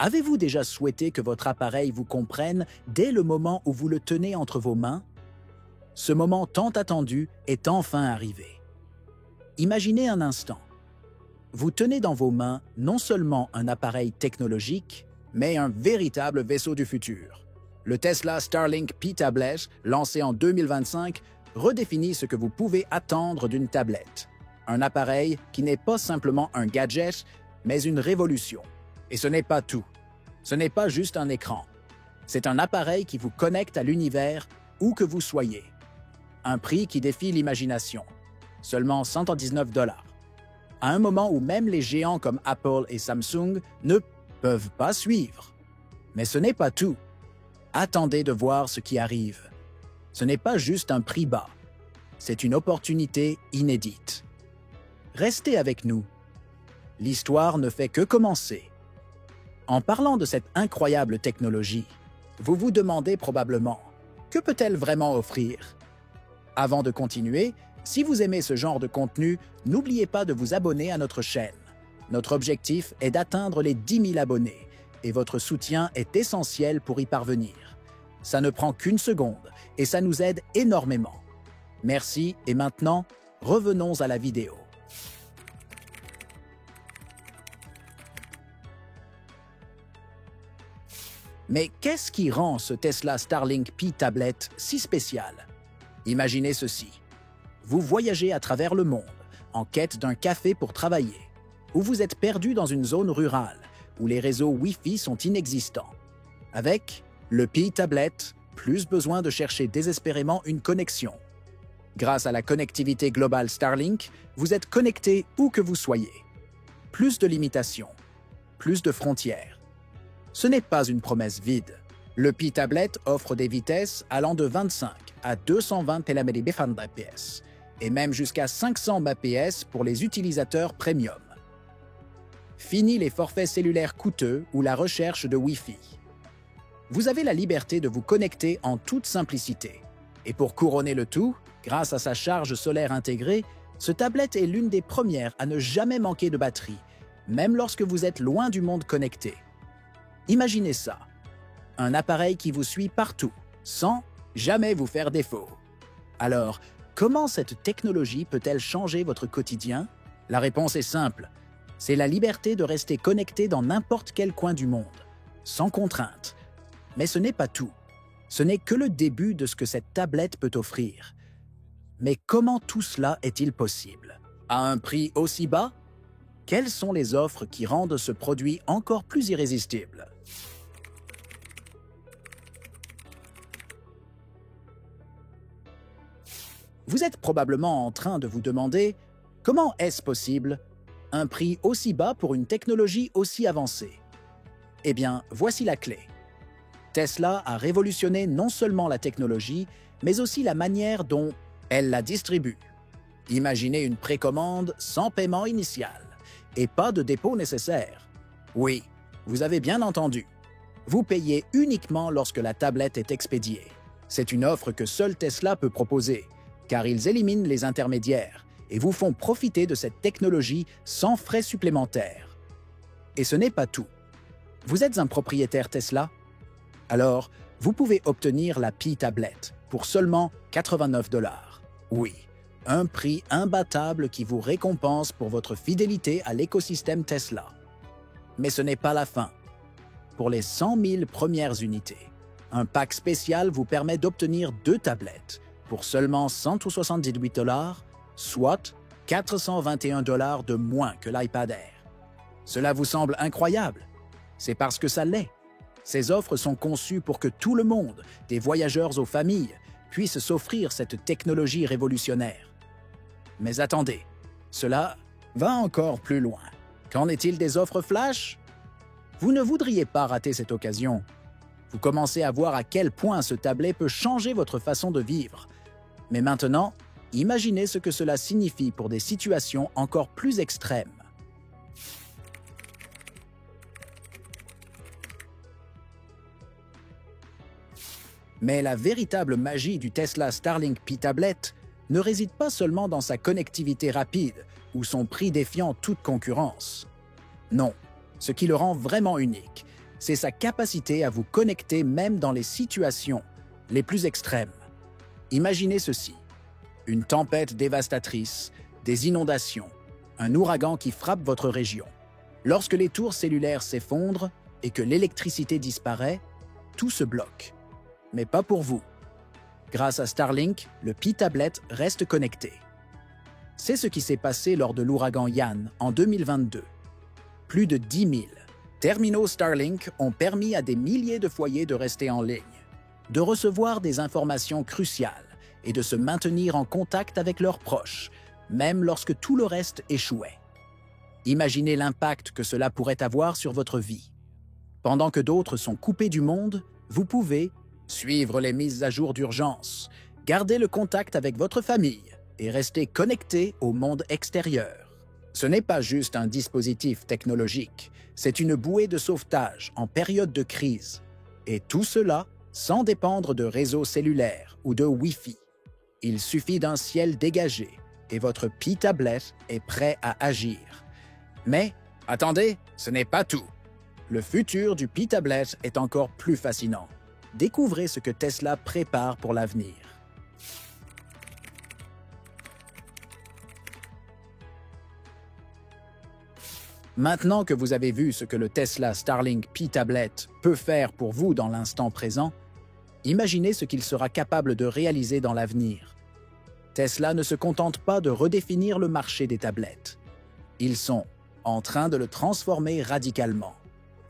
Avez-vous déjà souhaité que votre appareil vous comprenne dès le moment où vous le tenez entre vos mains? Ce moment tant attendu est enfin arrivé. Imaginez un instant. Vous tenez dans vos mains non seulement un appareil technologique, mais un véritable vaisseau du futur. Le Tesla Starlink P-Tablet, lancé en 2025, redéfinit ce que vous pouvez attendre d'une tablette. Un appareil qui n'est pas simplement un gadget, mais une révolution. Et ce n'est pas tout. Ce n'est pas juste un écran. C'est un appareil qui vous connecte à l'univers où que vous soyez. Un prix qui défie l'imagination. Seulement 119 $. À un moment où même les géants comme Apple et Samsung ne peuvent pas suivre. Mais ce n'est pas tout. Attendez de voir ce qui arrive. Ce n'est pas juste un prix bas. C'est une opportunité inédite. Restez avec nous. L'histoire ne fait que commencer. En parlant de cette incroyable technologie, vous vous demandez probablement, que peut-elle vraiment offrir? Avant de continuer, si vous aimez ce genre de contenu, n'oubliez pas de vous abonner à notre chaîne. Notre objectif est d'atteindre les 10 000 abonnés et votre soutien est essentiel pour y parvenir. Ça ne prend qu'une seconde et ça nous aide énormément. Merci et maintenant, revenons à la vidéo. Mais qu'est-ce qui rend ce Tesla Starlink P-Tablet si spécial? Imaginez ceci. Vous voyagez à travers le monde, en quête d'un café pour travailler, ou vous êtes perdu dans une zone rurale, où les réseaux Wi-Fi sont inexistants. Avec le P-Tablet, plus besoin de chercher désespérément une connexion. Grâce à la connectivité globale Starlink, vous êtes connecté où que vous soyez. Plus de limitations, plus de frontières. Ce n'est pas une promesse vide. Le P-Tablet offre des vitesses allant de 25 à 220 Mbps et même jusqu'à 500 Mbps pour les utilisateurs premium. Fini les forfaits cellulaires coûteux ou la recherche de Wi-Fi. Vous avez la liberté de vous connecter en toute simplicité. Et pour couronner le tout, grâce à sa charge solaire intégrée, ce tablette est l'une des premières à ne jamais manquer de batterie, même lorsque vous êtes loin du monde connecté. Imaginez ça. Un appareil qui vous suit partout, sans jamais vous faire défaut. Alors, comment cette technologie peut-elle changer votre quotidien? La réponse est simple. C'est la liberté de rester connecté dans n'importe quel coin du monde, sans contrainte. Mais ce n'est pas tout. Ce n'est que le début de ce que cette tablette peut offrir. Mais comment tout cela est-il possible? À un prix aussi bas? Quelles sont les offres qui rendent ce produit encore plus irrésistible? Vous êtes probablement en train de vous demander comment est-ce possible un prix aussi bas pour une technologie aussi avancée? Eh bien, voici la clé. Tesla a révolutionné non seulement la technologie, mais aussi la manière dont elle la distribue. Imaginez une précommande sans paiement initial et pas de dépôt nécessaire. Oui, vous avez bien entendu. Vous payez uniquement lorsque la tablette est expédiée. C'est une offre que seul Tesla peut proposer, car ils éliminent les intermédiaires et vous font profiter de cette technologie sans frais supplémentaires. Et ce n'est pas tout. Vous êtes un propriétaire Tesla? Alors, vous pouvez obtenir la P-Tablet pour seulement 89 $. Oui, un prix imbattable qui vous récompense pour votre fidélité à l'écosystème Tesla. Mais ce n'est pas la fin. Pour les 100 000 premières unités, un pack spécial vous permet d'obtenir 2 tablettes pour seulement 178 $, soit 421 $ de moins que l'iPad Air. Cela vous semble incroyable? C'est parce que ça l'est. Ces offres sont conçues pour que tout le monde, des voyageurs aux familles, puisse s'offrir cette technologie révolutionnaire. Mais attendez, cela va encore plus loin. Qu'en est-il des offres flash? Vous ne voudriez pas rater cette occasion. Vous commencez à voir à quel point ce tablet peut changer votre façon de vivre. Mais maintenant, imaginez ce que cela signifie pour des situations encore plus extrêmes. Mais la véritable magie du Tesla Starlink P-Tablet ne réside pas seulement dans sa connectivité rapide ou son prix défiant toute concurrence. Non, ce qui le rend vraiment unique, c'est sa capacité à vous connecter même dans les situations les plus extrêmes. Imaginez ceci: une tempête dévastatrice, des inondations, un ouragan qui frappe votre région. Lorsque les tours cellulaires s'effondrent et que l'électricité disparaît, tout se bloque. Mais pas pour vous. Grâce à Starlink, le Pi-Tablet reste connecté. C'est ce qui s'est passé lors de l'ouragan Ian en 2022. Plus de 10 000 terminaux Starlink ont permis à des milliers de foyers de rester en ligne, de recevoir des informations cruciales et de se maintenir en contact avec leurs proches, même lorsque tout le reste échouait. Imaginez l'impact que cela pourrait avoir sur votre vie. Pendant que d'autres sont coupés du monde, vous pouvez suivre les mises à jour d'urgence, garder le contact avec votre famille et rester connecté au monde extérieur. Ce n'est pas juste un dispositif technologique, c'est une bouée de sauvetage en période de crise. Et tout cela sans dépendre de réseaux cellulaires ou de Wi-Fi. Il suffit d'un ciel dégagé et votre Pi-Tablet est prêt à agir. Mais, attendez, ce n'est pas tout. Le futur du Pi-Tablet est encore plus fascinant. Découvrez ce que Tesla prépare pour l'avenir. Maintenant que vous avez vu ce que le Tesla Starlink Pi-Tablet peut faire pour vous dans l'instant présent, imaginez ce qu'il sera capable de réaliser dans l'avenir. Tesla ne se contente pas de redéfinir le marché des tablettes. Ils sont en train de le transformer radicalement.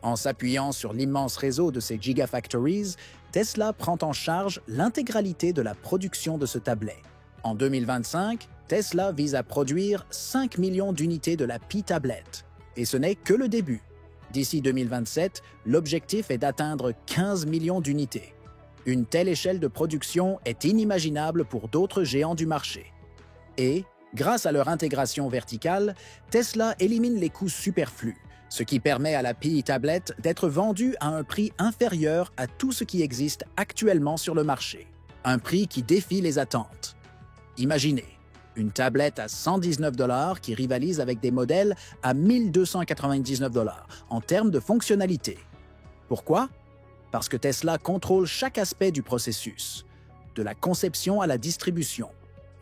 En s'appuyant sur l'immense réseau de ces Gigafactories, Tesla prend en charge l'intégralité de la production de ce tablet. En 2025, Tesla vise à produire 5 millions d'unités de la Pi-Tablet. Et ce n'est que le début. D'ici 2027, l'objectif est d'atteindre 15 millions d'unités. Une telle échelle de production est inimaginable pour d'autres géants du marché. Et, grâce à leur intégration verticale, Tesla élimine les coûts superflus, ce qui permet à la Pi-Tablet d'être vendue à un prix inférieur à tout ce qui existe actuellement sur le marché. Un prix qui défie les attentes. Imaginez, une tablette à 119 $ qui rivalise avec des modèles à 1 299 $ en termes de fonctionnalité. Pourquoi? Parce que Tesla contrôle chaque aspect du processus, de la conception à la distribution,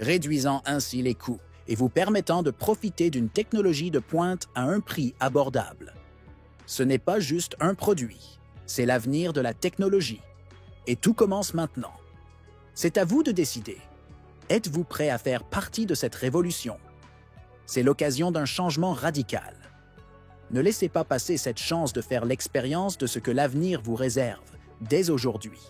réduisant ainsi les coûts et vous permettant de profiter d'une technologie de pointe à un prix abordable. Ce n'est pas juste un produit, c'est l'avenir de la technologie. Et tout commence maintenant. C'est à vous de décider. Êtes-vous prêt à faire partie de cette révolution? C'est l'occasion d'un changement radical. Ne laissez pas passer cette chance de faire l'expérience de ce que l'avenir vous réserve dès aujourd'hui.